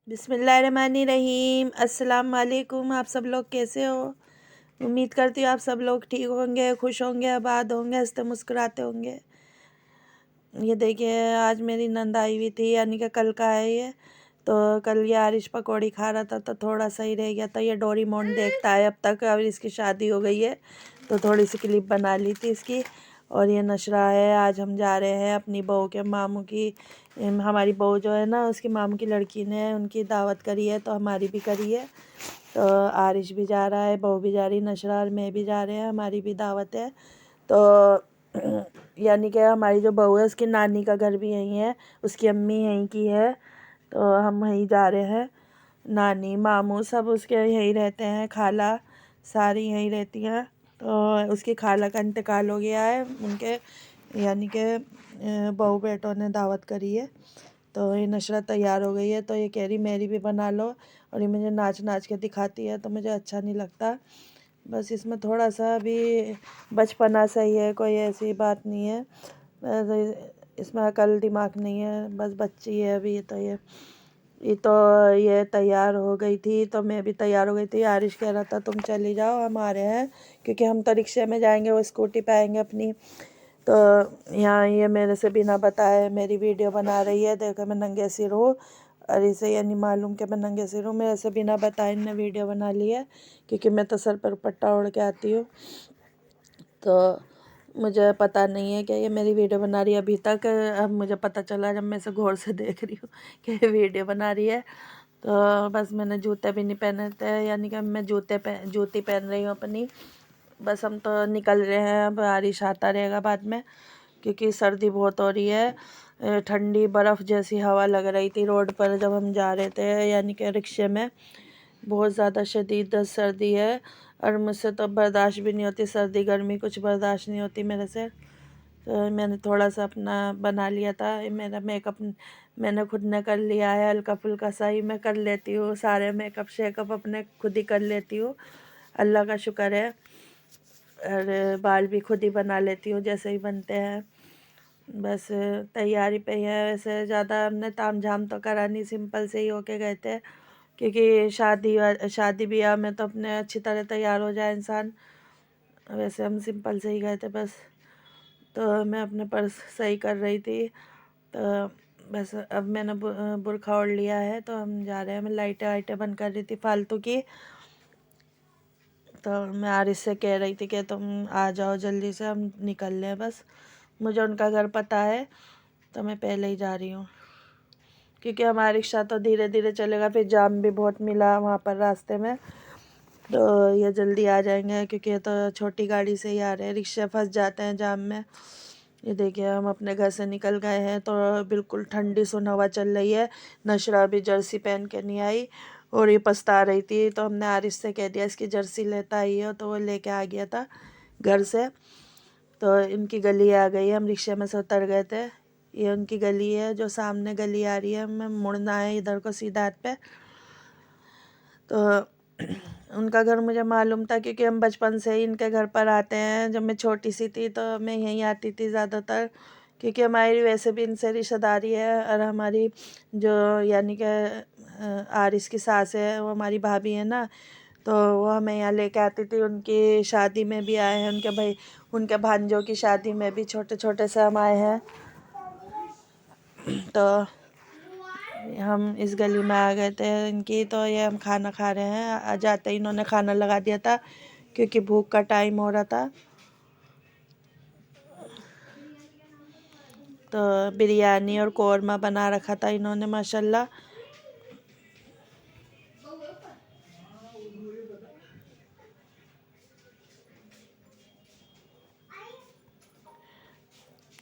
बिस्मिल्लाहिर्रहमानिर्रहीम। अस्सलाम वालेकुम। आप सब लोग कैसे हो? उम्मीद करती हूँ आप सब लोग ठीक होंगे, खुश होंगे, आबाद होंगे, हंसते मुस्कुराते होंगे। ये देखिए, आज मेरी नंद आई हुई थी, यानी कि कल का है ये। तो कल ये आरिश पकौड़ी खा रहा था तो थोड़ा सही रह गया था। ये डोरेमोन देखता है अब तक, अब इसकी शादी हो गई है तो थोड़ी सी क्लिप बना ली थी इसकी। और ये नशरा है। आज हम जा रहे हैं अपनी बहू के मामू की, हमारी बहू जो है ना उसकी मामू की लड़की ने उनकी दावत करी है तो हमारी भी करी है। तो आरिश भी जा रहा है, बहू भी जा रही, नशरा और मैं भी जा रहे हैं, हमारी भी दावत है। तो यानी कि हमारी जो बहू है उसकी नानी का घर भी यहीं है, उसकी अम्मी यहीं की है, तो हम वहीं जा रहे हैं। नानी मामू सब उसके यहीं रहते हैं, खाला सारी यहीं रहती हैं। तो उसकी खाला का इंतकाल हो गया है उनके, यानी कि बहू बेटों ने दावत करी है। तो ये नशरा तैयार हो गई है तो ये कह रही मेरी भी बना लो, और ये मुझे नाच नाच के दिखाती है तो मुझे अच्छा नहीं लगता। बस इसमें थोड़ा सा भी बचपना सही है, कोई ऐसी बात नहीं है, बस इसमें अकल दिमाग नहीं है, बस बच्ची है अभी। ये तैयार हो गई थी तो मैं भी तैयार हो गई थी। आरिश कह रहा था तुम चली जाओ, हम आ रहे हैं, क्योंकि हम तो रिक्शे में जाएंगे, वो स्कूटी पे आएंगे अपनी। तो यहाँ ये मेरे से बिना बताए मेरी वीडियो बना रही है, देखो मैं नंगे सिर हूँ, और इसे ये नहीं मालूम कि मैं नंगे सिर हूँ। मेरे से बिना बताए इनने वीडियो बना ली है, क्योंकि मैं तो सर पर पट्टा ओढ़ के आती हूँ। तो मुझे पता नहीं है कि ये मेरी वीडियो बना रही है अभी तक। अब मुझे पता चला जब मैं इसे गौर से देख रही हूँ कि ये वीडियो बना रही है। तो बस मैंने जूते भी नहीं पहने थे, यानी कि मैं जूती पहन रही हूँ अपनी। बस हम तो निकल रहे हैं, अब बारिश आता रहेगा बाद में, क्योंकि सर्दी बहुत हो रही है। ठंडी बर्फ़ जैसी हवा लग रही थी रोड पर जब हम जा रहे थे, यानी कि रिक्शे में। बहुत ज़्यादा शदीद सर्दी है, और मुझसे तो बर्दाश्त भी नहीं होती, सर्दी गर्मी कुछ बर्दाश्त नहीं होती मेरे से। तो मैंने थोड़ा सा अपना बना लिया था, मेरा मेकअप मैंने खुद ने कर लिया है, हल्का फुल्का सा ही मैं कर लेती हूँ, सारे मेकअप शेकअप अपने खुद ही कर लेती हूँ, अल्लाह का शुक्र है। और बाल भी खुद ही बना लेती हूँ जैसे ही बनते हैं। बस तैयारी पे ही है, वैसे ज़्यादा हमने ताम झाम तो करा नहीं, सिंपल से ही होके गए थे, क्योंकि शादी ब्याह में तो अपने अच्छी तरह तैयार हो जाए इंसान। वैसे हम सिंपल से ही गए थे बस। तो मैं अपने पर्स सही कर रही थी, तो बस अब मैंने बुर्खा ओढ़ लिया है तो हम जा रहे हैं। मैं लाइटें वाइटें बंद कर रही थी फालतू की, तो मैं आरिश से कह रही थी कि तुम आ जाओ जल्दी से, हम निकल लें बस। मुझे उनका घर पता है तो मैं पहले ही जा रही हूँ, क्योंकि हमारा रिक्शा तो धीरे धीरे चलेगा, फिर जाम भी बहुत मिला वहाँ पर रास्ते में। तो ये जल्दी आ जाएंगे, क्योंकि ये तो छोटी गाड़ी से ही आ रहे हैं, रिक्शा फंस जाते हैं जाम में। ये देखिए हम अपने घर से निकल गए हैं, तो बिल्कुल ठंडी सुन हवा चल रही है। नशरा भी जर्सी पहन के नहीं आई, और ये पछता रही थी, तो हमने आरिश से कह दिया इसकी जर्सी लेता आई हो, तो वो लेके आ गया था घर से। तो इनकी गली आ गई, हम रिक्शे में से उतर गए थे। ये उनकी गली है, जो सामने गली आ रही है, हमें मुड़ना है इधर को सीधा हाथ पे। तो उनका घर मुझे मालूम था, क्योंकि हम बचपन से ही इनके घर पर आते हैं। जब मैं छोटी सी थी तो मैं यहीं आती थी ज़्यादातर, क्योंकि हमारी वैसे भी इनसे रिश्तेदारी है। और हमारी जो यानी कि आरिस की सास है, वो हमारी भाभी है ना, तो वो हमें यहाँ लेके आती थी। उनकी शादी में भी आए हैं, उनके भांजों की शादी में भी छोटे छोटे से हम आए हैं। तो हम इस गली में आ गए थे इनकी, तो ये हम खाना खा रहे हैं। आ जाते ही इन्होंने खाना लगा दिया था, क्योंकि भूख का टाइम हो रहा था। तो बिरयानी और कौरमा बना रखा था इन्होंने माशाल्लाह।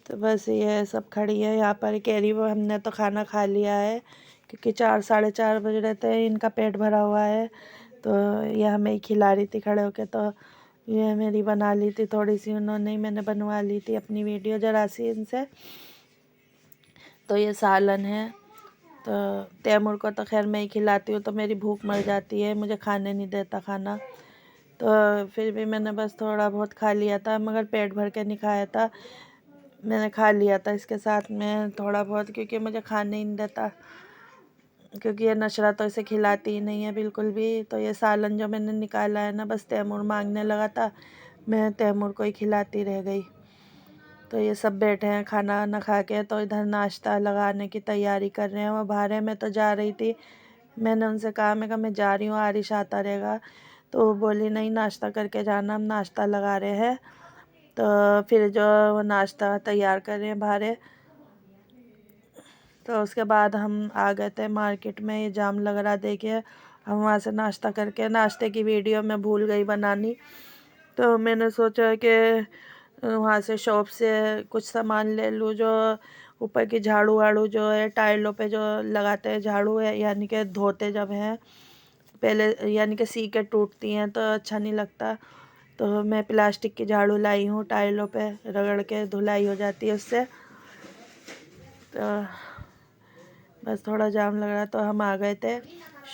तो बस ये सब खड़ी है यहाँ पर, कह रही वो हमने तो खाना खा लिया है, क्योंकि 4 साढ़े 4 बज रहे थे, इनका पेट भरा हुआ है। तो ये हमें ही खिला रही थी खड़े होके। तो ये मेरी बना ली थी थोड़ी सी उन्होंने ही, मैंने बनवा ली थी अपनी वीडियो जरा सी इनसे। तो ये सालन है। तो तैमूर को तो खैर मैं ही खिलाती हूँ, तो मेरी भूख मर जाती है, मुझे खाने नहीं देता खाना। तो फिर भी मैंने बस थोड़ा बहुत खा लिया था, मगर पेट भर के नहीं खाया था। मैंने खा लिया था इसके साथ में थोड़ा बहुत, क्योंकि मुझे खाने ही नहीं देता। क्योंकि ये नशरा तो इसे खिलाती ही नहीं है बिल्कुल भी। तो ये सालन जो मैंने निकाला है ना, बस तैमूर मांगने लगा था, मैं तैमूर को ही खिलाती रह गई। तो ये सब बैठे हैं खाना ना खा के, तो इधर नाश्ता लगाने की तैयारी कर रहे हैं। वो बाहर है, मैं तो जा रही थी, मैंने उनसे कहा, मैं जा रही हूँ, आरिश आता रहेगा। तो वो बोली नहीं, नाश्ता करके जाना, हम नाश्ता लगा रहे हैं। तो फिर जो वो नाश्ता तैयार कर रहे हैं बाहर। तो उसके बाद हम आ गए थे मार्केट में, ये जाम लग रहा देखिए। हम वहाँ से नाश्ता करके, नाश्ते की वीडियो मैं भूल गई बनानी, तो मैंने सोचा कि वहाँ से शॉप से कुछ सामान ले लूँ, जो ऊपर की झाड़ू वाड़ू जो है टाइलों पे जो लगाते हैं झाड़ू है, यानी कि धोते जब हैं पहले, यानी कि सी के टूटती हैं तो अच्छा नहीं लगता। तो मैं प्लास्टिक की झाड़ू लाई हूँ, टाइलों पे रगड़ के धुलाई हो जाती है उससे। तो बस थोड़ा जाम लग रहा, तो हम आ गए थे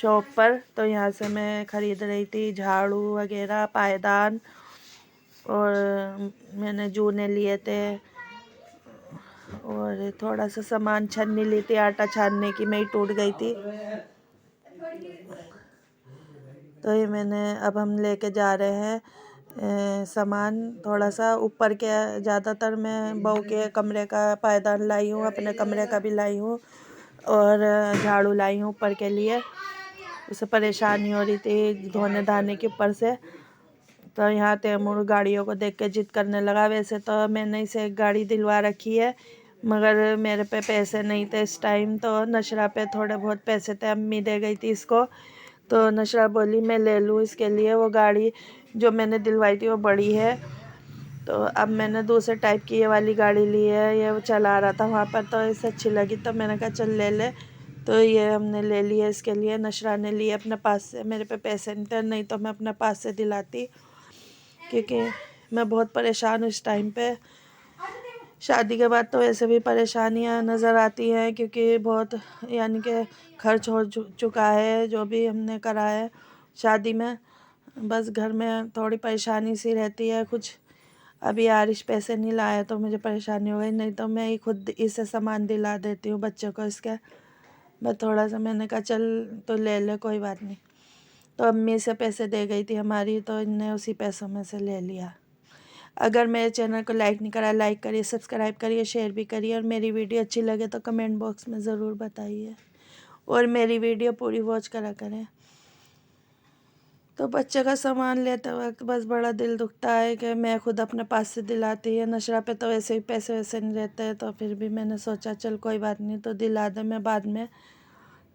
शॉप पर। तो यहाँ से मैं ख़रीद रही थी झाड़ू वगैरह, पायदान, और मैंने जूने लिए थे, और थोड़ा सा सामान छन्नी ली थी आटा छानने की, मैं ही टूट गई थी। तो ये मैंने, अब हम लेके जा रहे हैं सामान थोड़ा सा ऊपर के। ज़्यादातर मैं बहू के कमरे का पायदान लाई हूँ, अपने कमरे का भी लाई हूँ, और झाड़ू लाई हूँ ऊपर के लिए। उसे परेशानी हो रही थी धोने धाने के ऊपर से। तो यहाँ तैमूर गाड़ियों को देख के जिद करने लगा। वैसे तो मैंने इसे एक गाड़ी दिलवा रखी है, मगर मेरे पे पैसे नहीं थे इस टाइम। तो नशरा पे थोड़े बहुत पैसे थे, अम्मी दे गई थी इसको। तो नशरा बोली मैं ले लूँ इसके लिए। वो गाड़ी जो मैंने दिलवाई थी वो बड़ी है, तो अब मैंने दूसरे टाइप की ये वाली गाड़ी ली है। ये वो चला रहा था वहाँ पर, तो इसे अच्छी लगी, तो मैंने कहा चल ले ले। तो ये हमने ले लिया इसके लिए। नशरा ने लिए अपने पास से, मेरे पे पैसे नहीं थे, नहीं तो मैं अपने पास से दिलाती, क्योंकि मैं बहुत परेशान हूँ इस टाइम पे। शादी के बाद तो वैसे भी परेशानियाँ नज़र आती हैं, क्योंकि बहुत, यानी कि खर्च हो चुका है जो भी हमने करा है शादी में। बस घर में थोड़ी परेशानी सी रहती है कुछ। अभी आरिश पैसे नहीं लाया तो मुझे परेशानी हो गई, नहीं तो मैं ही खुद इसे सामान दिला देती हूँ बच्चों को इसके। बस थोड़ा सा मैंने कहा चल तो ले ले, कोई बात नहीं। तो अम्मी से पैसे दे गई थी हमारी, तो इनने उसी पैसों में से ले लिया। अगर मेरे चैनल को लाइक नहीं करा, लाइक करिए, सब्सक्राइब करिए, शेयर भी करिए, और मेरी वीडियो अच्छी लगे तो कमेंट बॉक्स में ज़रूर बताइए, और मेरी वीडियो पूरी वॉच करा करें। तो बच्चे का सामान लेते वक्त बस बड़ा दिल दुखता है कि मैं खुद अपने पास से दिलाती है। नशरा पे तो वैसे ही पैसे वैसे नहीं रहते हैं, तो फिर भी मैंने सोचा चल कोई बात नहीं, तो दिला दे, मैं बाद में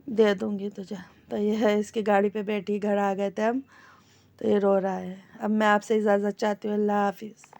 दे दूँगी तुझे। तो ये है, इसकी गाड़ी पे बैठी, घर आ गए थे हम, तो ये रो रहा है। अब मैं आपसे इजाज़त चाहती हूँ। अल्लाह हाफिज़।